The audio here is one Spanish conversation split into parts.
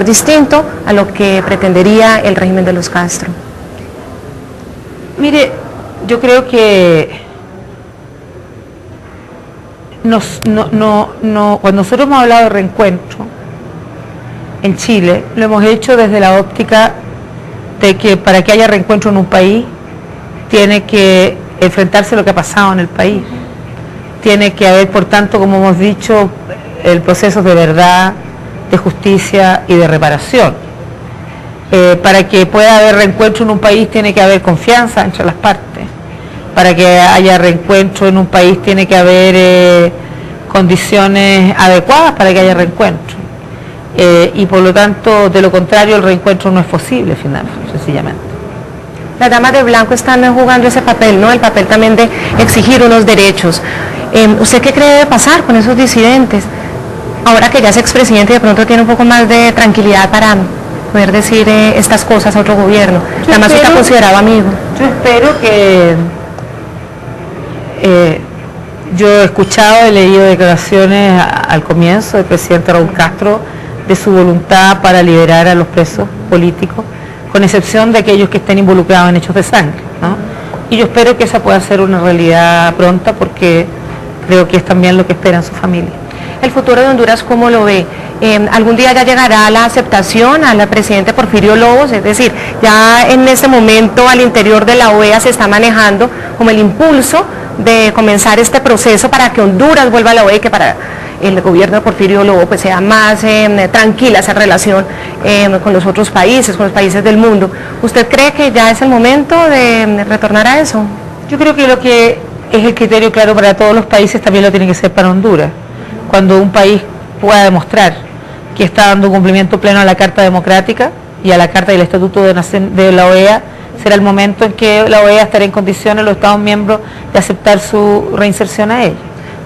distinto a lo que pretendería el régimen de los Castro? Mire, yo creo que cuando nosotros hemos hablado de reencuentro en Chile, lo hemos hecho desde la óptica de que para que haya reencuentro en un país, tiene que enfrentarse a lo que ha pasado en el país. Tiene que haber, por tanto, como hemos dicho, el proceso de verdad, de justicia y de reparación. Para que pueda haber reencuentro en un país tiene que haber confianza entre las partes. Para que haya reencuentro en un país tiene que haber condiciones adecuadas para que haya reencuentro. Y por lo tanto, de lo contrario, el reencuentro no es posible, sencillamente. Las damas de blanco están jugando ese papel, ¿no? El papel también de exigir unos derechos. ¿Usted qué cree debe pasar con esos disidentes? Ahora que ya es expresidente y de pronto tiene un poco más de tranquilidad para poder decir estas cosas a otro gobierno. Además está considerado amigo. Yo espero que... yo he escuchado, he leído declaraciones al comienzo del presidente Raúl Castro de su voluntad para liberar a los presos políticos, con excepción de aquellos que estén involucrados en hechos de sangre, ¿no? Y yo espero que esa pueda ser una realidad pronta, porque creo que es también lo que esperan su familia. ¿El futuro de Honduras cómo lo ve? ¿Algún día ya llegará la aceptación al presidente Porfirio Lobos? Es decir, ya en este momento al interior de la OEA se está manejando como el impulso de comenzar este proceso para que Honduras vuelva a la OEA y que para el gobierno de Porfirio Lobo pues sea más tranquila esa relación con los otros países, con los países del mundo. ¿Usted cree que ya es el momento de retornar a eso? Yo creo que lo que es el criterio claro para todos los países también lo tiene que ser para Honduras. Cuando un país pueda demostrar que está dando cumplimiento pleno a la Carta Democrática y a la Carta y el Estatuto de la OEA, será el momento en que la OEA estará en condiciones, los Estados miembros, de aceptar su reinserción a ella.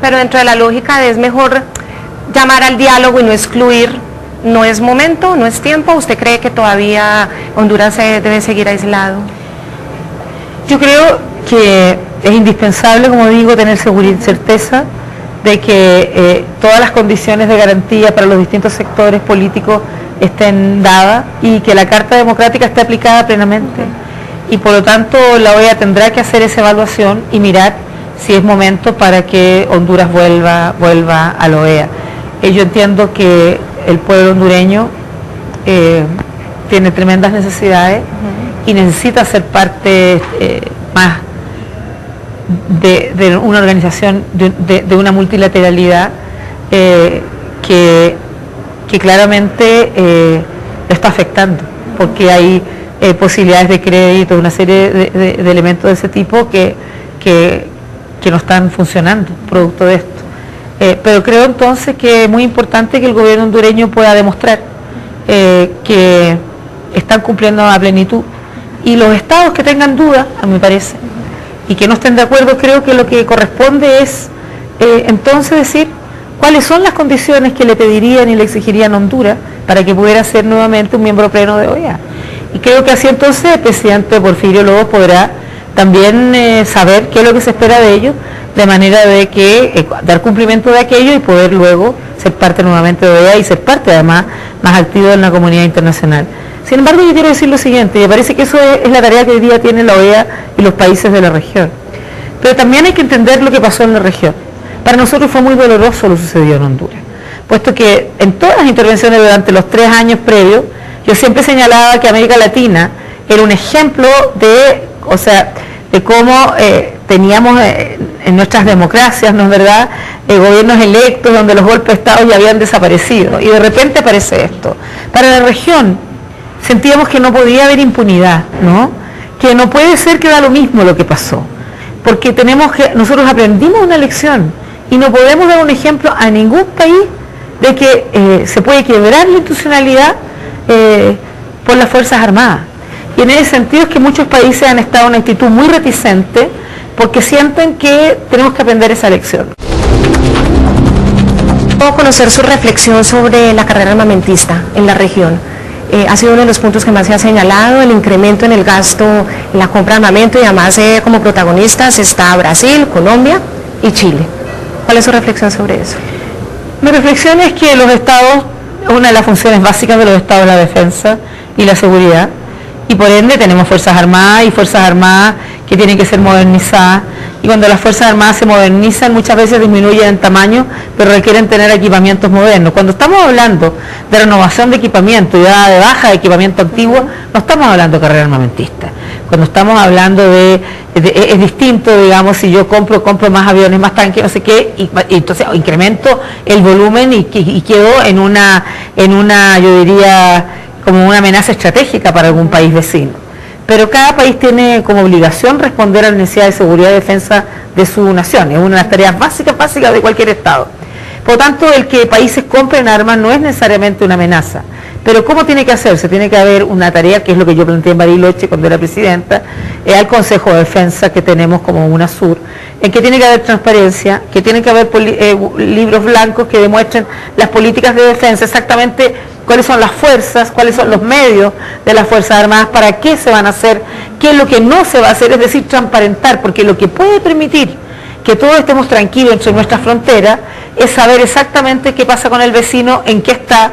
Pero dentro de la lógica de es mejor llamar al diálogo y no excluir, ¿no es momento, no es tiempo? ¿Usted cree que todavía Honduras debe seguir aislado? Yo creo que es indispensable, como digo, tener seguridad y certeza de que todas las condiciones de garantía para los distintos sectores políticos estén dadas y que la Carta Democrática esté aplicada plenamente. Y por lo tanto la OEA tendrá que hacer esa evaluación y mirar si es momento para que Honduras vuelva a la OEA. Yo entiendo que el pueblo hondureño tiene tremendas necesidades y necesita ser parte más de una organización, de una multilateralidad que claramente lo está afectando, porque hay posibilidades de crédito, una serie de elementos de ese tipo que no están funcionando producto de esto. Pero creo entonces que es muy importante que el gobierno hondureño pueda demostrar que están cumpliendo a plenitud, y los estados que tengan dudas, a mi parece, y que no estén de acuerdo, creo que lo que corresponde es entonces decir cuáles son las condiciones que le pedirían y le exigirían a Honduras para que pudiera ser nuevamente un miembro pleno de OEA. Y creo que así entonces el presidente Porfirio Lobos podrá también saber qué es lo que se espera de ellos, de manera de que dar cumplimiento de aquello y poder luego ser parte nuevamente de OEA y ser parte además más activo en la comunidad internacional. Sin embargo, yo quiero decir lo siguiente, y me parece que eso es la tarea que hoy día tiene la OEA y los países de la región. Pero también hay que entender lo que pasó en la región. Para nosotros fue muy doloroso lo sucedido en Honduras, puesto que en todas las intervenciones durante los 3 años previos, yo siempre señalaba que América Latina era un ejemplo de cómo teníamos en nuestras democracias, ¿no es verdad?, gobiernos electos donde los golpes de Estado ya habían desaparecido, y de repente aparece esto. Para la región sentíamos que no podía haber impunidad, ¿no?, que no puede ser que da lo mismo lo que pasó, porque nosotros aprendimos una lección y no podemos dar un ejemplo a ningún país de que se puede quebrar la institucionalidad por las Fuerzas Armadas. Y en ese sentido es que muchos países han estado en una actitud muy reticente porque sienten que tenemos que aprender esa lección. Puedo conocer su reflexión sobre la carrera armamentista en la región. Ha sido uno de los puntos que más se ha señalado, el incremento en el gasto en la compra de armamento, y además como protagonistas está Brasil, Colombia y Chile. ¿Cuál es su reflexión sobre eso? Mi reflexión es que los estados una de las funciones básicas de los estados la defensa y la seguridad, y por ende tenemos Fuerzas Armadas y Fuerzas Armadas que tienen que ser modernizadas, y cuando las Fuerzas Armadas se modernizan muchas veces disminuyen en tamaño, pero requieren tener equipamientos modernos. Cuando estamos hablando de renovación de equipamiento y de baja de equipamiento antiguo, no estamos hablando de carrera armamentista. Cuando estamos hablando es distinto, digamos, si yo compro más aviones, más tanques, no sé qué, y entonces incremento el volumen y quedo en una, yo diría, como una amenaza estratégica para algún país vecino. Pero cada país tiene como obligación responder a la necesidad de seguridad y defensa de su nación. Es una de las tareas básicas de cualquier Estado. Por lo tanto, el que países compren armas no es necesariamente una amenaza. Pero ¿cómo tiene que hacerse? Tiene que haber una tarea, que es lo que yo planteé en Bariloche cuando era presidenta, al Consejo de Defensa que tenemos como UNASUR, en que tiene que haber transparencia, que tiene que haber libros blancos que demuestren las políticas de defensa, exactamente cuáles son las fuerzas, cuáles son los medios de las Fuerzas Armadas, para qué se van a hacer, qué es lo que no se va a hacer, es decir, transparentar, porque lo que puede permitir que todos estemos tranquilos entre nuestras fronteras es saber exactamente qué pasa con el vecino, en qué está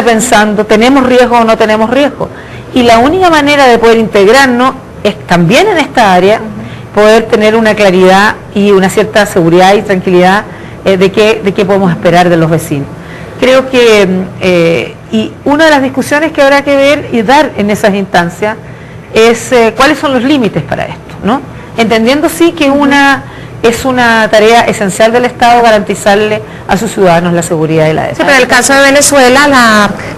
pensando, tenemos riesgo o no tenemos riesgo. Y la única manera de poder integrarnos es también en esta área poder tener una claridad y una cierta seguridad y tranquilidad de qué podemos esperar de los vecinos. Creo que, y una de las discusiones que habrá que ver y dar en esas instancias es cuáles son los límites para esto, ¿no? Entendiendo sí que es una tarea esencial del Estado garantizarle a sus ciudadanos la seguridad y la defensa. Sí, pero en el caso de Venezuela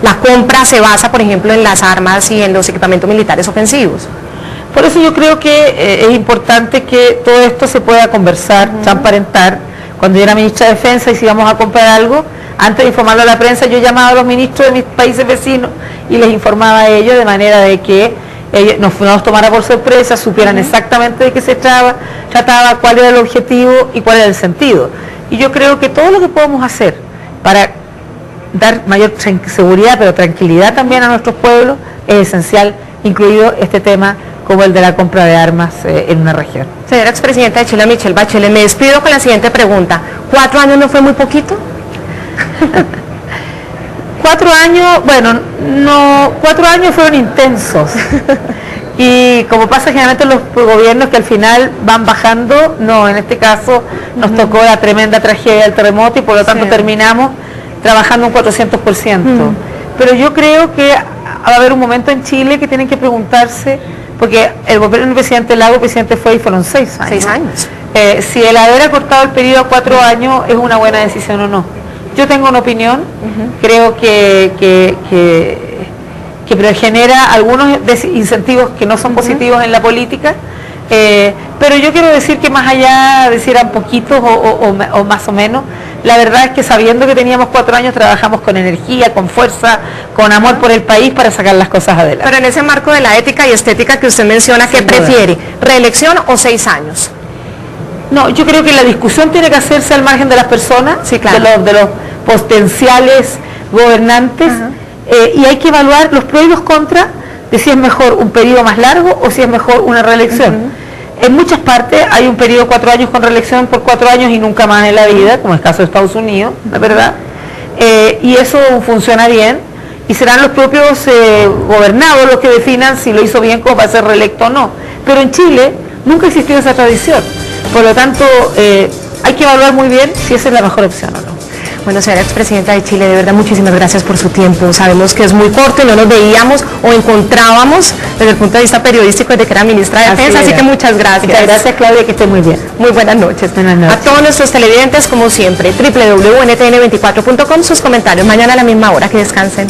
la compra se basa, por ejemplo, en las armas y en los equipamientos militares ofensivos. Por eso yo creo que es importante que todo esto se pueda conversar, transparentar. Cuando yo era ministra de Defensa y si íbamos a comprar algo, antes de informarlo a la prensa, yo llamaba a los ministros de mis países vecinos y les informaba a ellos de manera de que ellos nos tomara por sorpresa, supieran exactamente de qué se trataba, cuál era el objetivo y cuál era el sentido. Y yo creo que todo lo que podemos hacer para dar mayor seguridad, pero tranquilidad también a nuestros pueblos, es esencial, incluido este tema como el de la compra de armas en una región. Señora expresidenta de Chile, Michelle Bachelet, me despido con la siguiente pregunta. ¿4 años no fue muy poquito? 4 años, bueno, no, 4 años fueron intensos. Y como pasa generalmente en los gobiernos que al final van bajando, no, en este caso nos tocó la tremenda tragedia del terremoto y por lo tanto terminamos trabajando un 400%. Pero yo creo que va a haber un momento en Chile que tienen que preguntarse, porque el gobierno del presidente Lago, el presidente fue y fueron 6 años. 6 años. Si el haber acortado el periodo a 4 años es una buena decisión o no. Yo tengo una opinión, creo que genera algunos incentivos que no son positivos en la política, pero yo quiero decir que más allá de si eran poquitos o más o menos, la verdad es que sabiendo que teníamos 4 años trabajamos con energía, con fuerza, con amor por el país para sacar las cosas adelante. Pero en ese marco de la ética y estética que usted menciona, ¿qué prefiere? ¿Reelección o 6 años? No, yo creo que la discusión tiene que hacerse al margen de las personas, sí, claro, de los potenciales gobernantes, y hay que evaluar los pros y los contras de si es mejor un periodo más largo o si es mejor una reelección. En muchas partes hay un periodo de 4 años con reelección por 4 años y nunca más en la vida, como es el caso de Estados Unidos, la verdad, y eso funciona bien, y serán los propios gobernados los que definan si lo hizo bien como para ser reelecto o no. Pero en Chile nunca existió esa tradición, por lo tanto hay que evaluar muy bien si esa es la mejor opción o no. Bueno, señora expresidenta de Chile, de verdad muchísimas gracias por su tiempo. Sabemos que es muy corto y no nos veíamos o encontrábamos desde el punto de vista periodístico desde que era ministra de Defensa, así que muchas gracias. Muchas gracias, Claudia, que esté muy bien. Muy buenas noches. Buenas noches. A todos nuestros televidentes, como siempre, www.ntn24.com, sus comentarios. Mañana a la misma hora, que descansen.